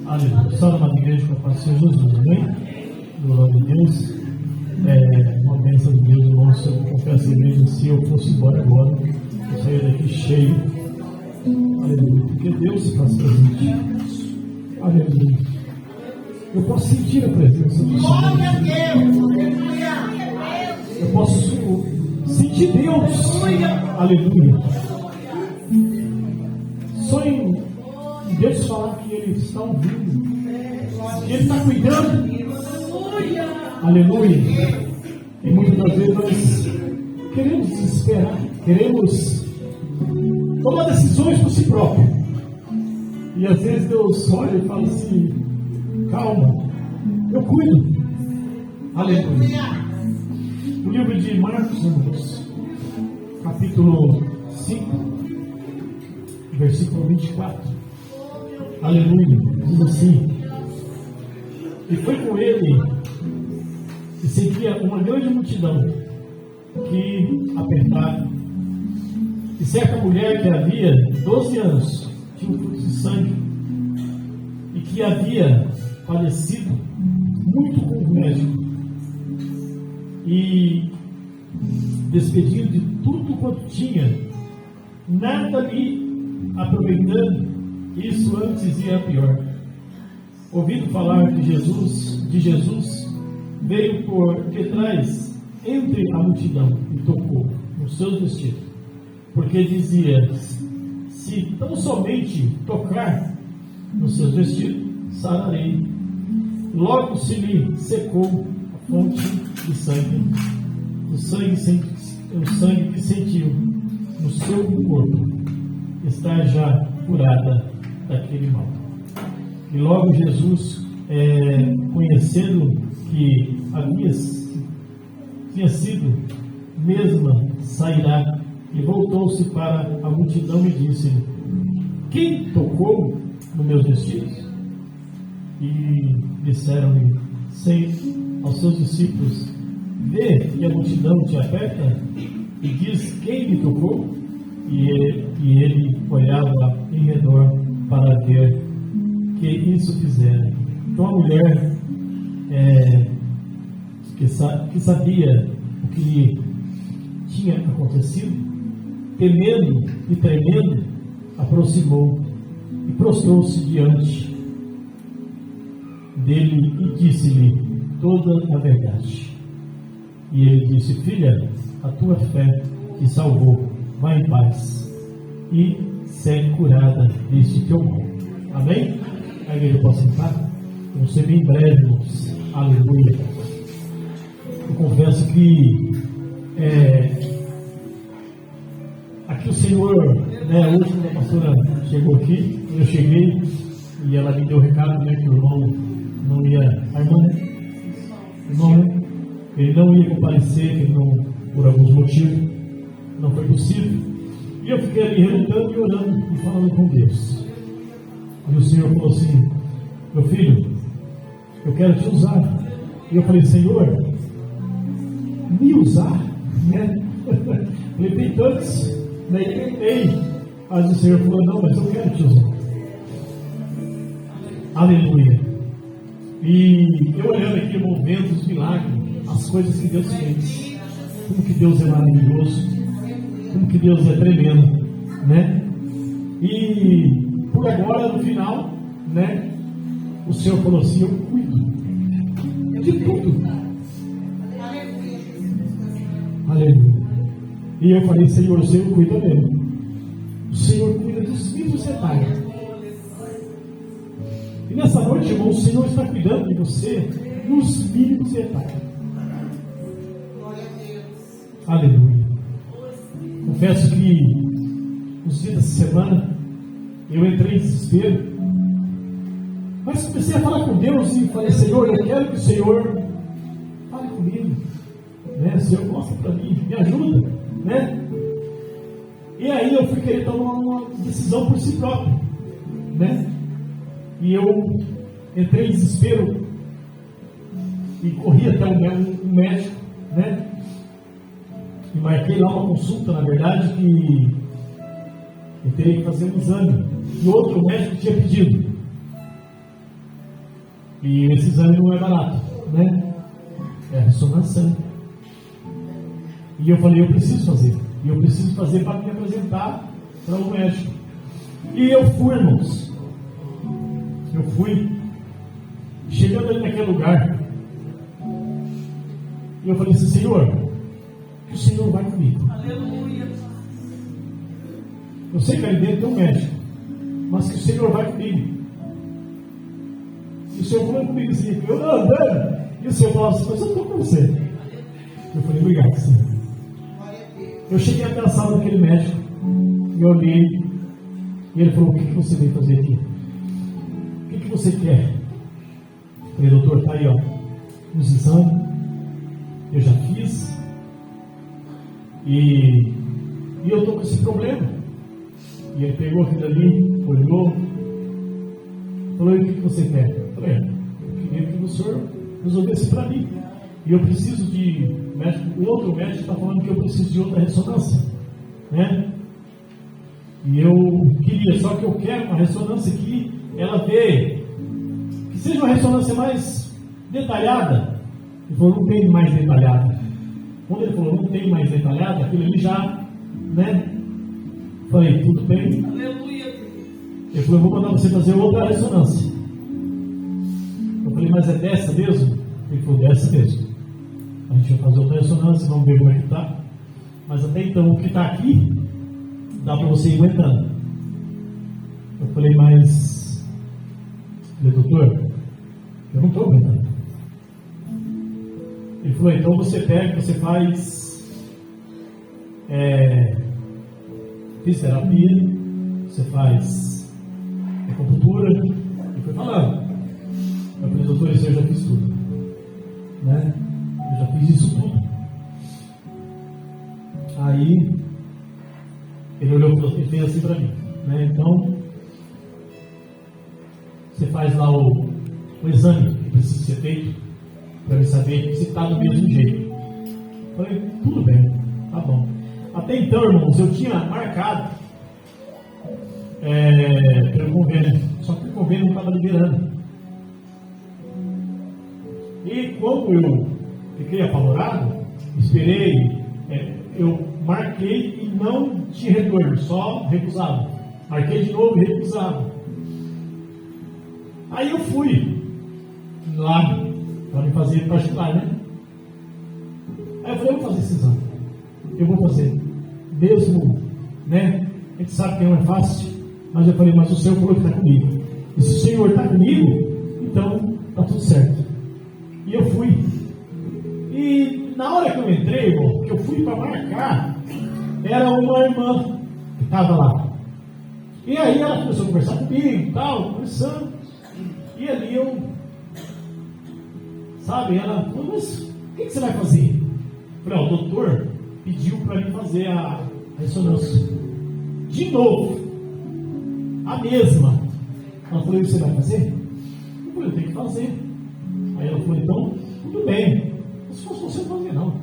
Aleluia. Salve a igreja com a paz de Jesus, amém? Glória a Deus. Uma bênção de Deus, irmãos. Eu confesso a igreja, se eu fosse embora agora, eu saía daqui cheio. Aleluia. Porque Deus se faz presente. Aleluia. Eu posso sentir a presença do Senhor. Eu posso sentir Deus. Aleluia. Só em Deus falar que Ele está ouvindo, que Ele está cuidando. Aleluia. E muitas das vezes nós queremos desesperar, queremos tomar decisões por si próprio. E às vezes Deus olha e fala assim: calma, eu cuido. Aleluia. O livro de Marcos, irmãos, capítulo 5, versículo 24. Aleluia. Diz assim: e foi com ele e seguia uma grande multidão que apertava. E certa mulher que havia 12 anos tinha um fluxo de sangue e que havia padecido muito com o médico e despedido de tudo quanto tinha, nada lhe aproveitando, isso antes ia pior. Ouvindo falar de Jesus, veio por detrás entre a multidão e tocou nos seus vestidos, porque dizia: se tão somente tocar nos seus vestidos, sararei. Logo se lhe secou a fonte de sangue, o sangue que sentiu no seu corpo está já curada daquele mal. E logo Jesus, conhecendo que tinha sido mesma, sairá, e voltou-se para a multidão e disse-lhe: quem tocou nos meus vestidos? E disseram-lhe aos seus discípulos: vê que a multidão te aperta e diz: quem me tocou? E ele olhava em redor para ver que isso fizera. Então a mulher que sabia o que lhe tinha acontecido, temendo e tremendo, aproximou e prostrou-se diante dele e disse-lhe toda a verdade. E ele disse: filha, a tua fé te salvou, vai em paz e segue curada deste teu mal. Amém? A igreja pode sentar? Vamos ser bem breve, irmãos. Aleluia. Eu confesso que aqui o Senhor, hoje quando a pastora chegou aqui, eu cheguei e ela me deu o recado, que o irmão não ia, ele não ia comparecer, por alguns motivos não foi possível. E eu fiquei ali relutando e orando e falando com Deus. E o Senhor falou assim: meu filho, eu quero te usar. E eu falei: Senhor, me usar? Falei: tem tantos, e tentei. Mas o Senhor falou: não, mas eu quero te usar. Aleluia. E eu olhando aqui, movendo os milagres, as coisas que Deus fez, como que Deus é maravilhoso, como que Deus é tremendo, E por agora, no final, o Senhor falou assim: eu cuido de tudo. Aleluia. E eu falei: Senhor, o Senhor cuida mesmo. O Senhor cuida dos mínimos detalhes. E nessa noite, irmão, o Senhor está cuidando de você nos mínimos detalhes. Aleluia. Confesso que nos dias dessa semana eu entrei em desespero, mas comecei a falar com Deus e falei: Senhor, eu quero que o Senhor fale comigo, Senhor, mostra para mim, me ajuda, E aí eu fui querer tomar uma decisão por si próprio, E eu entrei em desespero e corri até um médico, E marquei lá uma consulta, na verdade, que eu teria que fazer um exame que outro médico tinha pedido. E esse exame não é barato, né? É a ressonância. E eu falei, eu preciso fazer. E eu preciso fazer para me apresentar para o médico. E eu fui, irmãos. Eu fui. Chegando ali naquele lugar. E eu falei assim, Senhor, que o Senhor vai comigo. Aleluia. Eu sei que ali dentro tem um médico, mas que o Senhor vai comigo. E o Senhor falou comigo assim, eu não andando. E o Senhor falou assim, mas eu estou com você. Eu falei, obrigado, Senhor. Eu cheguei até a sala daquele médico, e eu olhei, e ele falou, o que você veio fazer aqui? O que você quer? Eu falei, doutor, está aí, ó, os exames, eu já fiz, e eu estou com esse problema. E ele pegou aquilo ali, olhou, falou, e o que você quer? Eu falei, eu queria que o senhor resolvesse para mim. E eu preciso de médico, o outro médico está falando que eu preciso de outra ressonância, né? E eu queria, só que eu quero uma ressonância que ela vê, que seja uma ressonância mais detalhada. Ele falou, não tem mais detalhada. Quando ele falou, não tem mais detalhada, aquilo ali já, né? Falei, tudo bem. Aleluia. Ele falou, eu vou mandar você fazer outra ressonância. Eu falei, mas é dessa mesmo? Ele falou, dessa mesmo. A gente vai fazer outra ressonância, vamos ver como é que está. Mas até então, o que está aqui, dá para você ir aguentando. Eu falei, mas... Eu falei, doutor, eu não estou aguentando. Ele falou, então você pega, você faz fisioterapia, você faz acupuntura. Ele foi falando. Eu falei, doutor, isso eu já fiz tudo, né? Eu já fiz isso tudo. Aí ele olhou e fez assim para mim, né? Então você faz lá o exame que precisa ser feito para saber se está do mesmo jeito. Eu falei, tudo bem, tá bom. Até então, irmãos, eu tinha marcado pelo convênio, só que o convênio não estava liberando. E como eu fiquei apavorado, esperei, eu marquei e não tinha retorno, só recusado. Marquei de novo e recusado. Aí eu fui lá para me fazer particular, né? Aí eu falei, eu vou fazer esse exame. Eu vou fazer. Mesmo, né? A gente sabe que não é fácil, mas eu falei, mas o Senhor falou que está comigo. E se o Senhor está comigo, então está tudo certo. E eu fui. E na hora que eu entrei, irmão, que eu fui para marcar, era uma irmã que estava lá. E aí ela começou a conversar comigo e tal, conversando. E ali eu, sabe, ela falou, mas o que você vai fazer? Eu falei, o doutor pediu para mim fazer a ressonância. De novo, a mesma. Ela falou, você vai fazer? Eu falei, eu tenho que fazer. Aí ela falou, então, tudo bem. Mas se fosse você, não fazer não.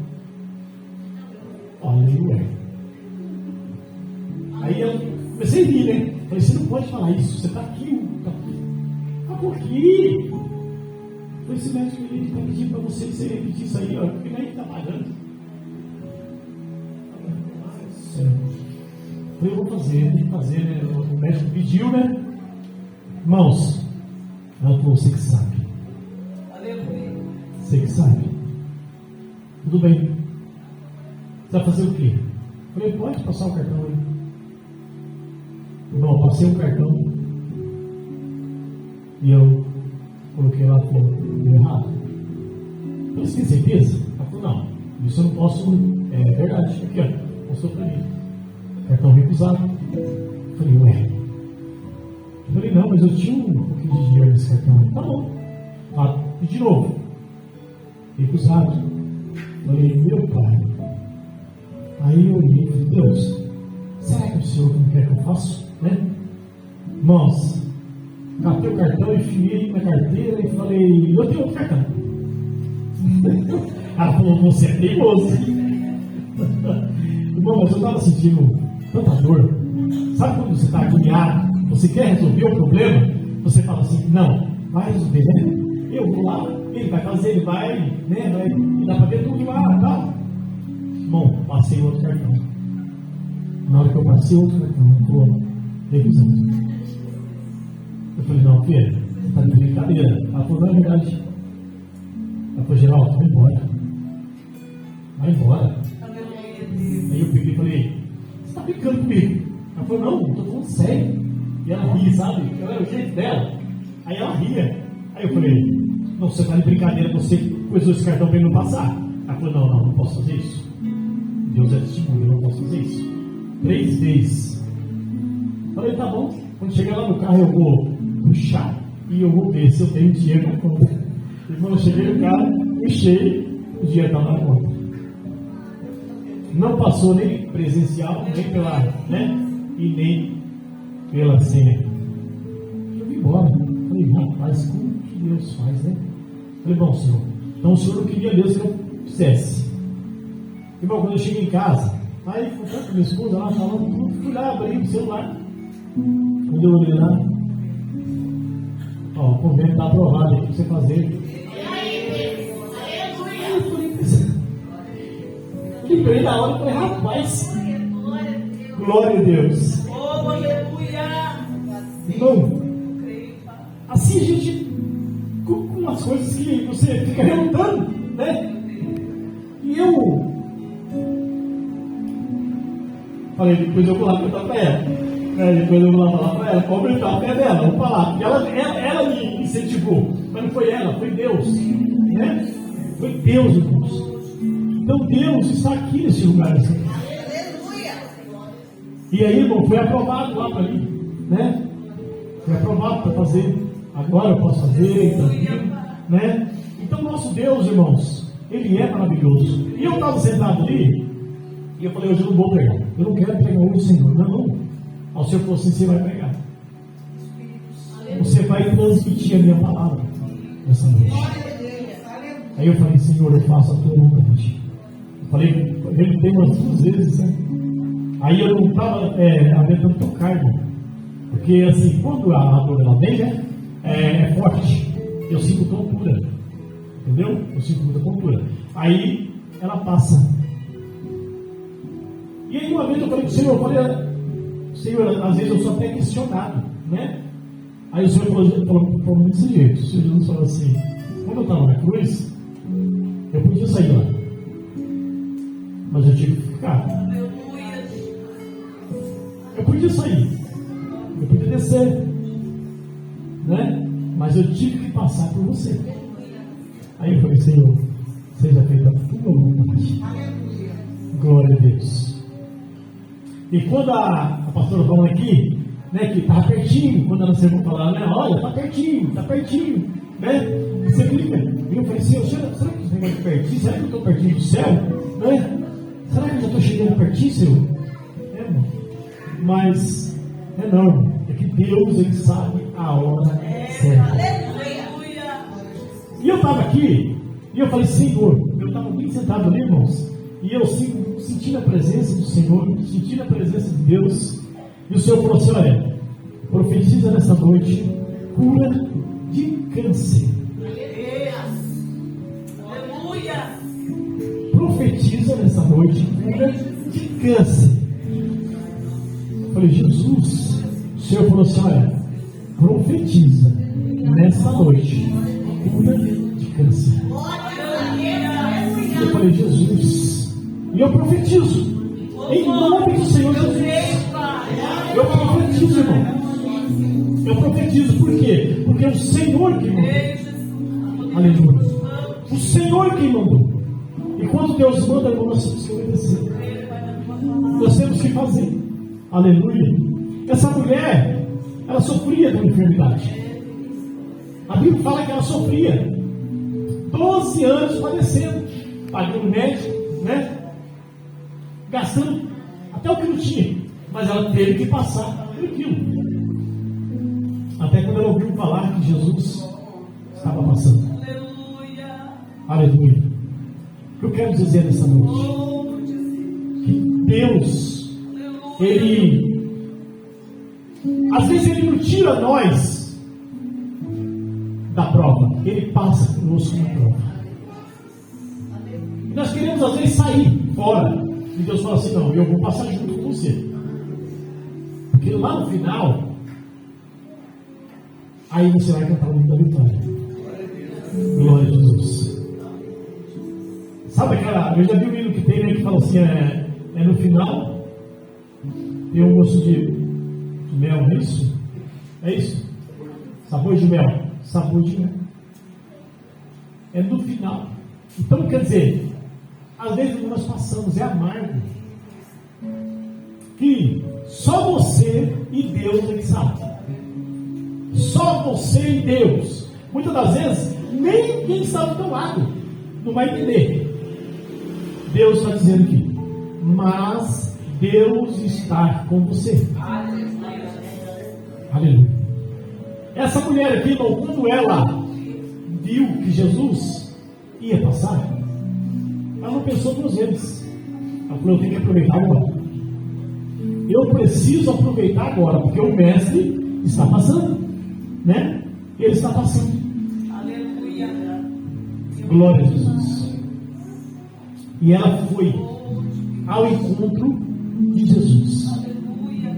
Aleluia. Aí eu comecei a rir, né? Falei, você não pode falar isso, você está aqui. Ah, por quê? Foi esse médico que ele está pedindo para você que você repetir isso aí, ó, porque nem está pagando. Eu vou fazer, tem que fazer, né? O médico pediu, né? Irmãos, ela falou, você que sabe. Você que sabe. Tudo bem. Você vai fazer o quê? Eu falei, pode passar o cartão aí. Irmão, passei o cartão. E eu coloquei lá, falou, deu errado. Eu falei, você tem certeza? Ela falou, não, isso eu não posso. É verdade, aqui ó, mostrou pra mim. Cartão recusado. Eu falei, ué. Eu falei, não, mas eu tinha um pouquinho de dinheiro nesse cartão. Tá bom. Ah, e de novo. Recusado. Eu falei, meu pai. Aí eu olhei e falei, Deus, será que o Senhor não quer que eu faça? Né? Irmãos, catei o cartão, enfiei na carteira e falei, eu tenho outro cartão. Ela falou, você é teimoso. Irmão, mas eu estava sentindo tanta dor. Sabe quando você está agoniado, você quer resolver o problema, você fala assim, não, vai resolver, né? eu vou lá, ele vai fazer, ele vai, né? Vai dar para ver tudo lá, tal. Bom, passei outro cartão. Na hora que eu passei outro cartão, eu estou revisando. Eu falei, não, filho, você está de brincadeira. Ela falou, não, é verdade. Ela falou, Geraldo, vai embora. Vai embora. Aí eu peguei e falei, você está brincando comigo? Ela falou, não, estou falando sério. E ela ria, sabe? Eu era o jeito dela. Aí ela ria. Aí eu falei, não, você está de brincadeira, você coisou esse cartão para ele não passar. Ela falou, não posso fazer isso. Deus é testemunho, eu não posso fazer isso. 3 vezes. Falei, tá bom. Quando chegar lá no carro eu vou puxar e eu vou ver se eu tenho dinheiro na conta. E quando eu cheguei no carro, puxei, o dinheiro estava na conta. Não passou nem presencial, nem pela, né? E nem pela senha. Eu vim embora. Falei, rapaz, como que Deus faz, né? Falei, bom, Senhor, então o Senhor não queria Deus que eu fizesse. Irmão, quando eu cheguei em casa, aí fui com minha esposa lá falando tudo, fui lá, abri o celular. Quando eu olhei lá, ó, o convênio está aprovado aqui para você fazer. Lembrei da hora e falei, rapaz, glória a Deus. Oh, aleluia. Irmão, assim a gente, com umas coisas que você fica relutando, né? E eu falei, depois eu vou lá perguntar para ela. Depois eu vou lá falar para ela, para aumentar a fé dela, vou falar. Porque ela me incentivou, mas não foi ela, foi Deus. Né? Foi Deus, irmãos. Então Deus está aqui nesse lugar. Assim. E aí, irmão, foi aprovado lá para mim. Né? Foi aprovado para fazer. Agora eu posso fazer. Né? Então, nosso Deus, irmãos, Ele é maravilhoso. E eu estava sentado ali, e eu falei, hoje eu não vou pregar. Eu não quero pregar hoje, Senhor. Não. Ao Senhor falou assim, você vai pregar. Você vai transmitir a minha palavra nessa noite. Aí eu falei, Senhor, eu faço a tua vontade. Eu falei, ele tem umas 2 vezes, né? Aí eu não estava aguentando tocar, irmão. Porque assim, quando a dor ela vem, né? É forte. Eu sinto tontura. Entendeu? Eu sinto muita tontura. Aí ela passa. E aí uma vez eu falei com o Senhor, Senhor, às vezes eu sou até questionado, né? Aí o Senhor falou desse jeito. O Senhor Jesus falou assim, quando eu estava na cruz, eu podia sair lá, mas eu tive que ficar. Eu podia sair, eu podia descer, né? Mas eu tive que passar por você. Aí eu falei, Senhor, seja feita a tua vontade. Glória a Deus. E quando a pastora falou aqui, né, que estava pertinho, quando ela chegou falar, né, olha, está pertinho, né? E você clica. E eu falei, Senhor, será que esse negócio de pertinho? Será que eu estou pertinho do céu? Né? Será que eu já estou chegando pertinho, Senhor? Irmão. Mas, não, é que Deus, Ele sabe a hora certa. E eu estava aqui, e eu falei, Senhor, eu estava bem sentado ali, irmãos, e eu senti a presença do Senhor, senti a presença de Deus, e o Senhor falou assim, olha, profetiza nessa noite, cura de câncer. Aleluia. Profetiza nessa noite, cura de câncer. Eu falei, Jesus, o Senhor falou assim, olha, profetiza nessa noite, cura de câncer. Eu falei, Jesus, e eu profetizo, em nome do Senhor Jesus. Eu profetizo, irmão. Eu profetizo, por quê? Porque é o Senhor que mandou. Aleluia. O Senhor que mandou. E quando Deus manda, irmão, nós temos que obedecer. Nós temos que fazer. Aleluia. Essa mulher, ela sofria de uma enfermidade. A Bíblia fala que ela sofria 12 anos padecendo, pagando médico, né? Gastando até o que não tinha, mas ela teve que passar por aquilo. Até quando ela ouviu falar que Jesus estava passando. Aleluia. O que eu quero dizer nessa noite? Que Deus, Ele, às vezes Ele não tira nós da prova, Ele passa conosco na prova. E nós queremos às vezes sair fora, e Deus fala assim: não, eu vou passar junto com você, porque lá no final, aí você vai cantar o hino da vitória. Glória a Jesus. Sabe aquela, eu já vi um hino que tem, né, que fala assim, é no final, tem um gosto de mel, não é isso? É isso? Sabor de mel. Sabor de mel. É no final. Então, quer dizer, às vezes nós passamos, é amargo, que só você e Deus é que sabe. Só você e Deus. Muitas das vezes, nem quem está do teu lado não vai entender. Deus está dizendo aqui, mas Deus está com você. Aleluia. Essa mulher aqui, irmão, quando ela viu que Jesus ia passar, ela não pensou 2 vezes. Ela falou: eu tenho que aproveitar agora. Eu preciso aproveitar agora, porque o mestre está passando, né? Ele está passando. Aleluia. Glória a Jesus. E ela foi ao encontro de Jesus. Aleluia.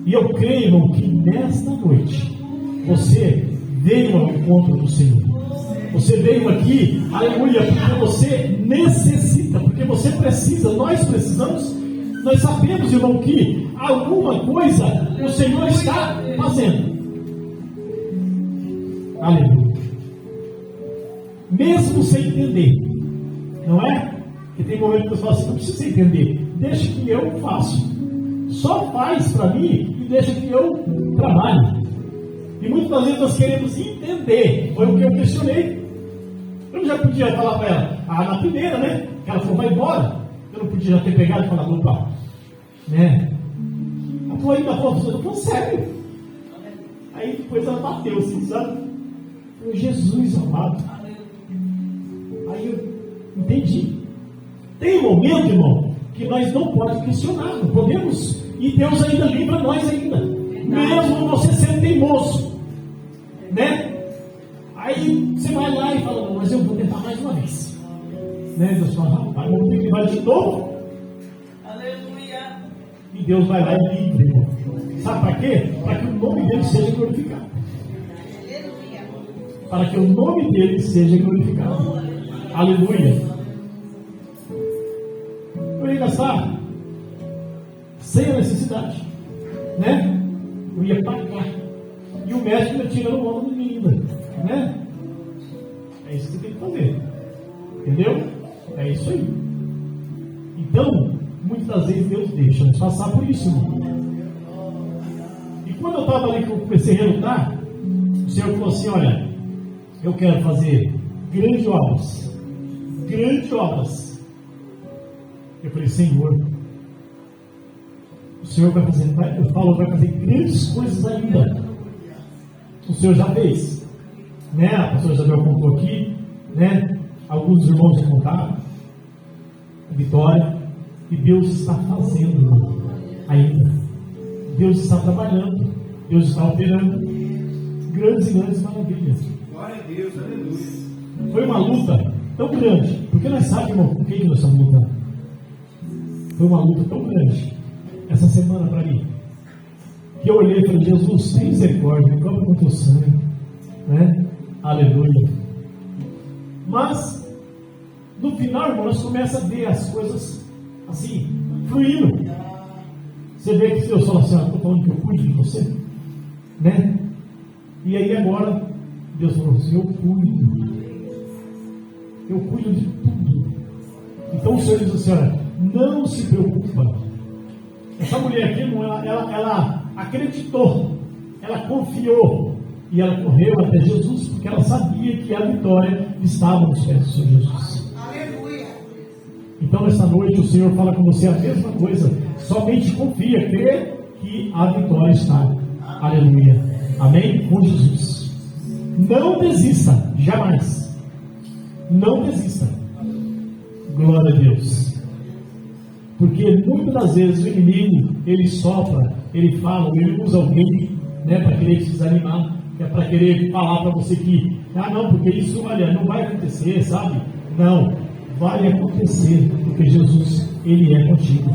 E eu creio, irmão, que nesta noite você veio ao encontro do Senhor. Você veio aqui, aleluia, porque você necessita, porque você precisa, nós precisamos, nós sabemos, irmão, que alguma coisa o Senhor está fazendo. Aleluia. Mesmo sem entender, não é? Porque tem momentos que eu falo assim: não precisa entender, deixa que eu faço. Só faz para mim e deixa que eu trabalhe. E muitas vezes nós queremos entender. Foi o que eu questionei. Eu já podia falar para ela, na primeira, né? Que ela falou: vai embora. Eu não podia já ter pegado e falado: opa, né? Ela falou: ainda eu falei: sério? Aí depois ela bateu assim, sabe? Falei: Jesus amado. Aí eu entendi. Tem um momento, irmão, que nós não podemos questionar, não podemos, e Deus ainda livra nós ainda, mesmo você sendo teimoso, né? Aí você vai lá e fala: mas eu vou tentar mais uma vez, né? Deus fala: rapaz, vamos ter que vai de novo. Aleluia. E Deus vai lá e livra, irmão. Sabe para quê? Para que o nome dele seja glorificado. Para que o nome dele seja glorificado. Aleluia. Eu ia gastar sem a necessidade, né? Eu ia pagar. E o médico ia tirando o ano de mim ainda, né? É isso que você tem que fazer. Entendeu? É isso aí. Então, muitas das vezes Deus deixa nos passar por isso, irmão. E quando eu estava ali, que eu comecei a relutar, o Senhor falou assim: olha, eu quero fazer grandes obras. Grandes obras. Eu falei: Senhor, o Senhor vai fazer, vai fazer grandes coisas ainda. O Senhor já fez, né? A pastora Isabel contou aqui, né? Alguns irmãos já contaram a vitória, e Deus está fazendo ainda. Deus está trabalhando, Deus está operando grandes e grandes maravilhas. Glória a Deus, aleluia. Foi uma luta tão grande, porque nós sabemos, irmão, com quem nós estamos lutando. Foi uma luta tão grande essa semana para mim, que eu olhei e falei: Jesus, tem misericórdia, me cobra com teu sangue, né? Aleluia. Mas no final, irmão, nós começamos a ver as coisas assim, fluindo. Você vê que Deus fala assim: estou falando que eu cuido de você, né? E aí agora Deus falou assim: eu cuido de tudo. Então o Senhor diz assim: olha, não se preocupa. Essa mulher aqui, ela acreditou, ela confiou, e ela correu até Jesus, porque ela sabia que a vitória estava nos pés do Senhor Jesus. Aleluia. Então nessa noite o Senhor fala com você a mesma coisa: somente confia, crê que a vitória está. Aleluia. Amém? Com Jesus. Não desista, jamais. Não desista. Glória a Deus. Porque muitas das vezes o inimigo, ele sopra, ele fala, ele usa alguém, né, para querer te desanimar. que é para querer falar para você que, não, porque isso, olha, não vai acontecer, sabe? Não, vai acontecer, porque Jesus, Ele é contigo.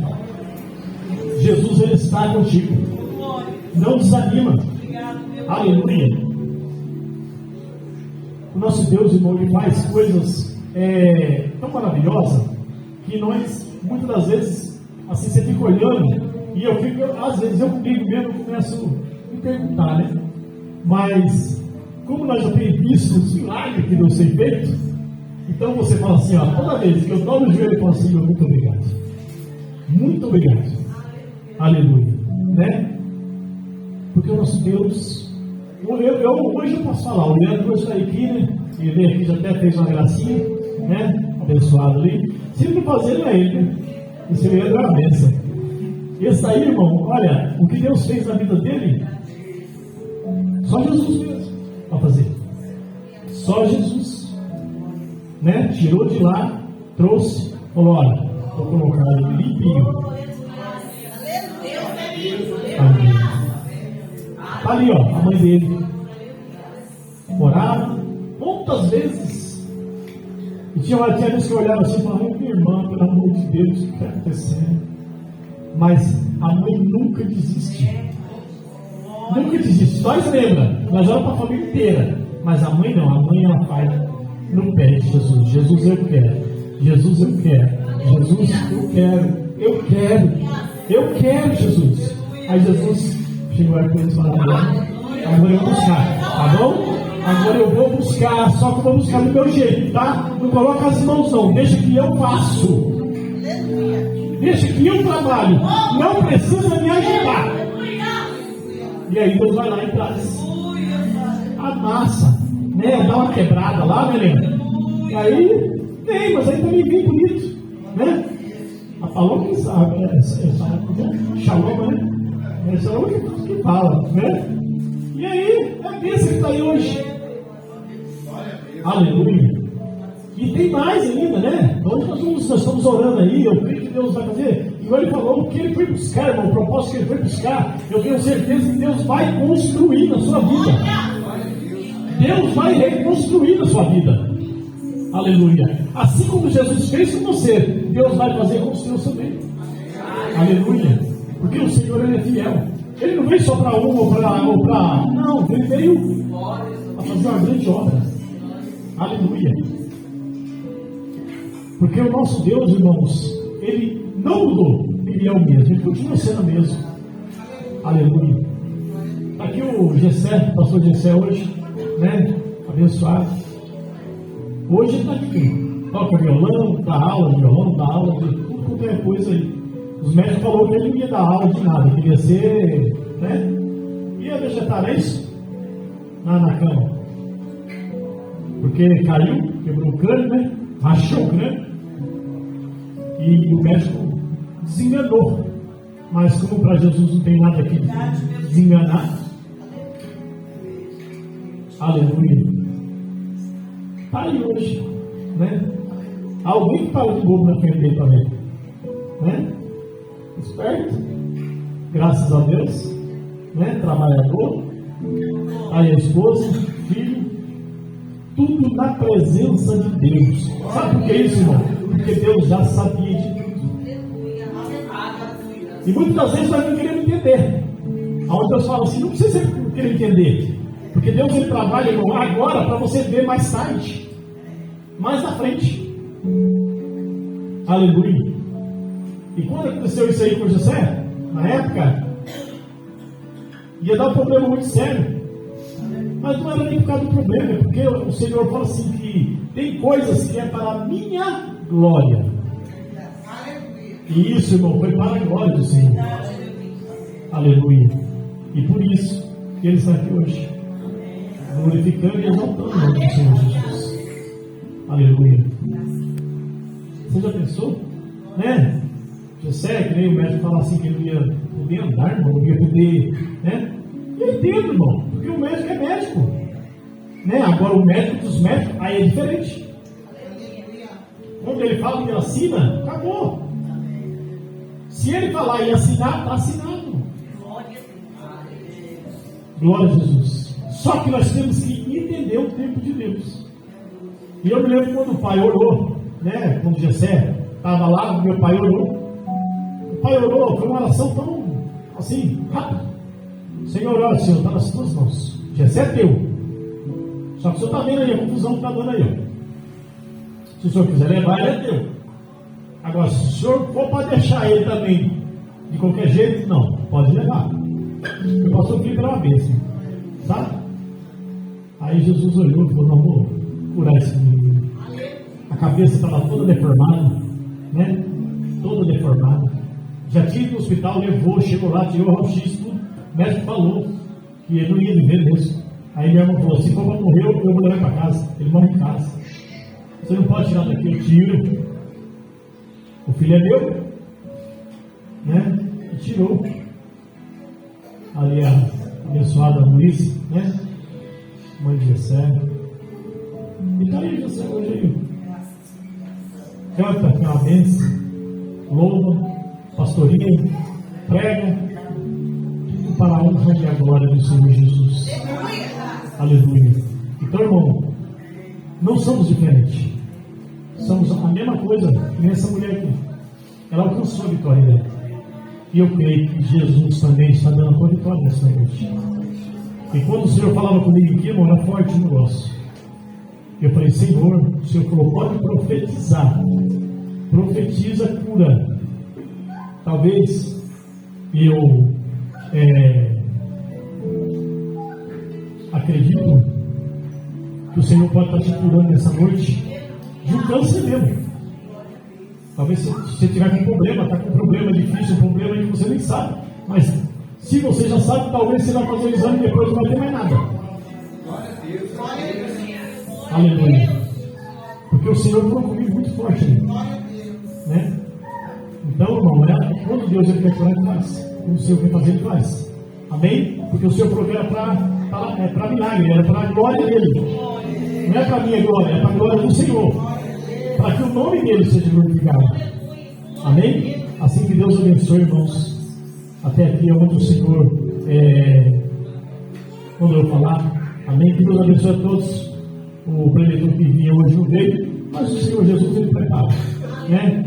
Jesus, Ele está contigo. Não desanima. Aleluia. O nosso Deus, irmão, Ele faz coisas tão maravilhosas que nós, muitas das vezes, assim, você fica olhando e eu fico, às vezes, eu comigo mesmo começo a me perguntar, né? Mas, como nós já temos visto os milagres que Deus tem feito, então você fala assim, ó, toda vez que eu dobro o joelho e falo assim, muito obrigado. Muito obrigado. Aleluia. Né? Porque o nosso Deus, hoje eu posso falar, o Leandro hoje está aqui, né? Ele veio aqui, já até fez uma gracinha, né? Abençoado ali. Se ele não fazer, não é ele, né? Esse Leandro é uma bênção. Esse aí, irmão, olha, o que Deus fez na vida dele, só Jesus mesmo para fazer. Só Jesus, né? Tirou de lá, trouxe, falou, olha, vou colocar ele limpinho. Amém. Tá ali, ó, a mãe dele orava muitas vezes. E tinha vezes que eu olhava assim e falava, minha irmã, pelo amor de Deus, o que está acontecendo? Mas a mãe nunca desiste. Nunca desiste. Nós lembra, nós olhamos para a família inteira. Mas a mãe não, a mãe ela faz no pé de Jesus. Jesus, eu quero. Jesus, eu quero. Jesus, eu quero. Eu quero. Eu quero, Jesus. Aí Jesus chegou aqui e falou, agora eu vou buscar, tá bom? Agora eu vou buscar, só que eu vou buscar do meu jeito, tá? Não coloca as mãos não, deixa que eu faço. Deixa que eu trabalho. Não precisa me ajudar. E aí Deus vai lá e traz. Amassa, né? Dá uma quebrada lá, né, Helena? E aí, tem, mas aí também vem bonito, né? A falou que sabe, Shalom, né? É Shalom que fala, né? E aí, é a bênção que está aí hoje. Aleluia. E tem mais ainda, né? Hoje nós estamos orando aí, eu creio que Deus vai fazer. E ele falou o que ele foi buscar, irmão, o propósito que ele foi buscar. Eu tenho certeza que Deus vai construir na sua vida. Deus vai reconstruir na sua vida. Aleluia. Assim como Jesus fez com você, Deus vai fazer com os seus também. Aleluia. Porque o Senhor, Ele é fiel. Ele não veio só para um ou para... Não, Ele veio para fazer uma grande obra. Aleluia. Porque o nosso Deus, irmãos, Ele não mudou. Ele é o mesmo. Ele continua sendo o mesmo. Aleluia. Aqui o Gessé, o pastor Gessé hoje, né? Abençoado. Hoje ele está aqui. Toca violão, dá aula de violão, dá aula de tudo quanto é coisa aí. Os médicos falaram que ele não ia dar aula de nada. Queria ser, né? Ia vegetar, é isso? Na cama. Porque caiu, quebrou o crânio, né? Rachou o crânio. E o médico desenganou. Mas como para Jesus não tem nada aqui de desenganar. Aleluia. Está aí hoje, né? Alguém que fala de bobo na frente dele também, né? Esperto, graças a Deus, né? Trabalhador, aí a esposa, filho, tudo na presença de Deus. Sabe por que isso, irmão? Porque Deus já sabia de tudo. E muitas das vezes nós não queremos entender. Aonde Deus fala assim, não precisa querer entender. Porque Deus ele trabalha, irmão, agora para você ver mais tarde, mais na frente. Aleluia. E quando aconteceu isso aí com José, na época, ia dar um problema muito sério. Mas não era nem por causa do problema, é porque o Senhor fala assim que tem coisas que é para a minha glória. E isso, irmão, foi para a glória do Senhor. Aleluia. E por isso que Ele está aqui hoje, glorificando e exaltando o nome do Senhor Jesus. Aleluia. Você já pensou? Né? José, que nem o médico fala assim que ele não ia poder andar, irmão, não ia poder, né? E eu entendo, irmão, porque o médico é médico, né? Agora o médico dos médicos, aí é diferente. Quando ele fala que ele assina, acabou. Se ele falar e assinar, está assinado. Glória a Jesus. Só que nós temos que entender o tempo de Deus. E eu me lembro quando o pai orou, né? Quando Jessé estava lá, meu pai orou. O pai orou, foi uma oração tão assim, rápida. Senhor, olha, Senhor, está nas tuas mãos. Jessé é teu. Só que o senhor está vendo aí a confusão que está dando aí. Ó. Se o senhor quiser levar, ele é teu. Agora, se o senhor for para deixar ele também de qualquer jeito, não, pode levar. O pastor Filipe era uma bênção, sabe? Aí Jesus olhou e falou: não, vou curar esse menino. A cabeça estava toda deformada, né? Toda deformada. Já tinha ido no hospital, levou, chegou lá, tirou o raio-x, tudo. O médico falou que ele não ia viver mesmo. Aí minha irmã falou: se for para morrer, eu vou levar para casa. Ele morre em casa. Você não pode tirar daqui, eu tiro. O filho é meu, né? E tirou. Ali a abençoada Luiz, né? Mãe de Jessé. E está aí Jessé hoje aí. Canta, que é uma bênção. Louva, pastoreia, prega. Tudo para a honra e a glória do Senhor Jesus. Aleluia. Então, irmão, não somos diferentes. Somos a mesma coisa que essa mulher aqui. Ela alcançou a vitória dela. E eu creio que Jesus também está dando a vitória nessa noite. E quando o Senhor falava comigo aqui, irmão, era forte o negócio. Eu falei: Senhor, o Senhor falou, pode profetizar. Profetiza cura. Talvez eu acredito que o Senhor pode estar te curando nessa noite de um câncer mesmo. Talvez se você tiver com um problema, está com um problema difícil, um problema que você nem sabe. Mas se você já sabe, talvez você vai fazer o exame e depois não vai ter mais nada. Aleluia. Porque o Senhor falou comigo muito forte ali, né? Então, irmão, quando Deus ele quer curar, ele faz. Quando o Senhor quer fazer, ele faz. Amém? Porque o Senhor falou que era para milagre, era para a glória dele. Não é para a minha glória, é para a glória do Senhor. Para que o nome dele seja glorificado. Amém? Assim que Deus abençoe, irmãos. Até aqui, onde o Senhor quando eu falar. Amém? Que Deus abençoe a todos. O preletor que vinha hoje não veio, mas o Senhor Jesus ele prepara, né?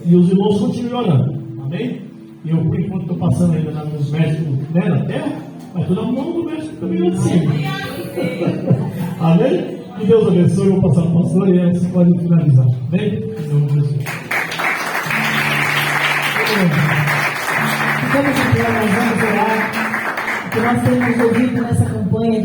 E os irmãos continuam orando. Amém? E eu, por enquanto, estou passando ainda nos médicos, né, na terra, mas estou na mão do médico também lá de cima. Amém? Que Deus abençoe. Eu vou passar para o pastor e aí você pode finalizar. Amém? Em nome de Jesus. Ficamos de pé, nós vamos orar. O que nós temos ouvido nessa campanha